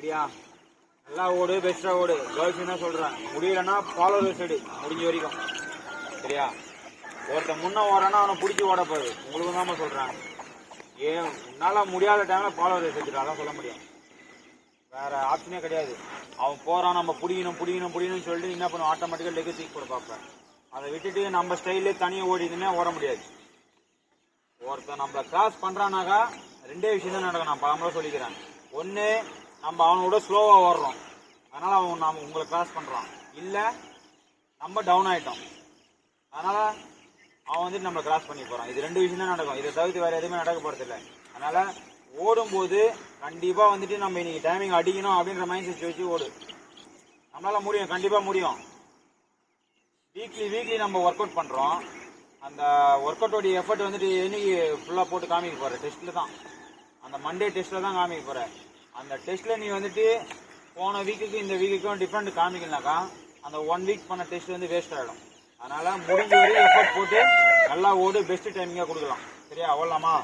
சரியா? நல்லா ஓடு, பெஸ்டா ஓடு. கேர்ள்ஸ் என்ன சொல்றேன், முடியலன்னா ஃபாலோ த சைடு முடிஞ்ச வரைக்கும். சரியா? ஒருத்தன் முன்ன ஓடுறான்னா அவனை பிடிச்சி ஓட போகுது. உங்களுக்கு தான் சொல்றேன். ஏன் உன்னால முடியாத டைம்ல ஃபாலோ த சைடு அதான் சொல்ல முடியும். வேற ஆப்ஷனே கிடையாது. அவன் போறான், நம்ம பிடிக்கணும்னு சொல்லிட்டு என்ன பண்ணுவோம், ஆட்டோமேட்டிக்கா லெக் தூக்கி போட பார்ப்பேன். அதை விட்டுட்டு நம்ம ஸ்டைல்லே தனியாக ஓடிதுன்னா ஓட முடியாது. ஒருத்தன் நம்மளை கிராஸ் பண்றானாக்கா ரெண்டே விஷயம் தான் நடக்கும். நான் பலமுறை சொல்லிக்கிறேன். ஒன்று, நம்ம அவனோட ஸ்லோவா ஓடுறோம், அதனால அவன் உங்களை கிராஸ் பண்றான். இல்லை நம்ம டவுன் ஆயிட்டோம், அதனால அவன் வந்துட்டு நம்மளை கிராஸ் பண்ணி போறான். இது ரெண்டு விஷயம் தான் நடக்கும். இதை தவிர்த்து வேற எதுவுமே நடக்க போறது இல்லை. அதனால ஓடும்போது கண்டிப்பா வந்துட்டு நம்ம இன்னைக்கு டைமிங் அடிக்கணும் அப்படின்ற மைண்ட் செட் வச்சு ஓடு. நம்மளால முடியும், கண்டிப்பா முடியும். வீக்லி நம்ம ஒர்க் அவுட் பண்றோம். அந்த ஒர்க் அவுட்டோடைய எஃபர்ட் வந்துட்டு என்னைக்கு ஃபுல்லா போட்டு காமிக்க போற டெஸ்ட்ல தான். அந்த மண்டே டெஸ்ட்ல தான் காமிக்க போற. அந்த டெஸ்ட்ல நீ வந்துட்டு போன வீக்குக்கு இந்த வீக்குக்கும் டிஃப்ரெண்ட் காமிக்கலனாக்கா அந்த 1 வீக் பண்ண டெஸ்ட் வந்து வேஸ்ட் ஆகிடும். அதனால முடிஞ்ச வரைக்கும் எஃபர்ட் போட்டு நல்லா ஓடு, பெஸ்ட் டைமிங்கா கொடுக்கலாம். சரியா? அவ்வளோமா?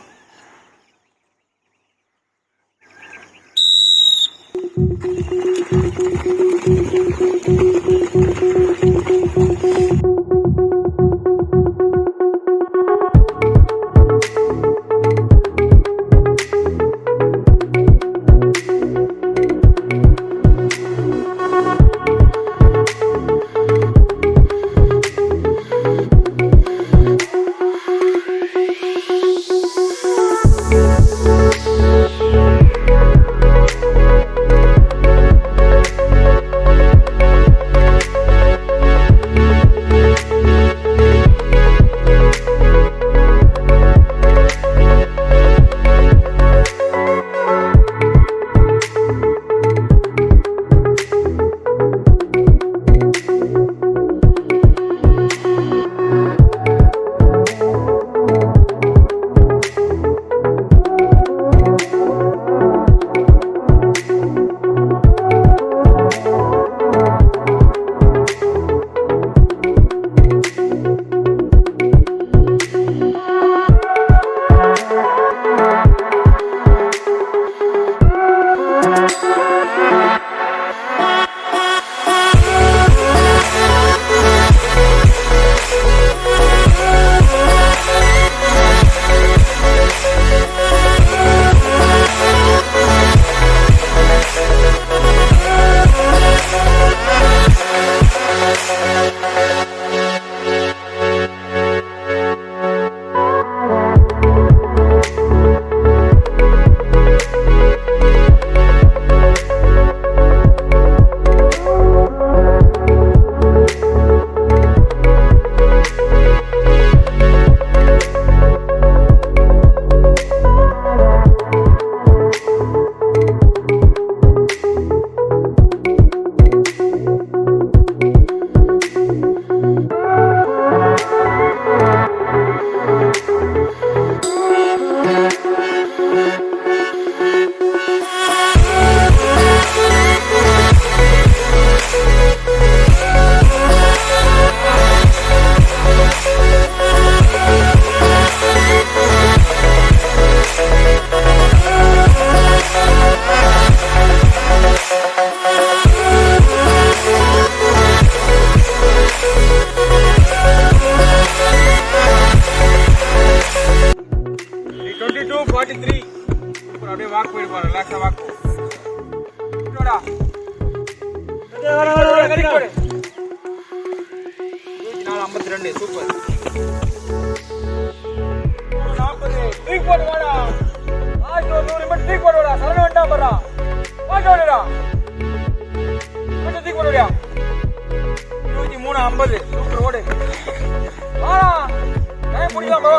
அப்படியே வாக் போயிட்டு போறோம். ரிலாக்ஸா வாக் போடா. 52 சூப்பர். 40 தூக்கி போடு வாடா. ஆஜோ 100 மீட்டர் தூக்கி போடுடா. சரண வண்டா பரா. வாடா. தூக்கி போடுடா. 23 50 சூப்பர் ஓடு. வாடா. டைம் முடியலாம் பா.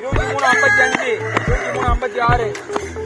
23 55 23 56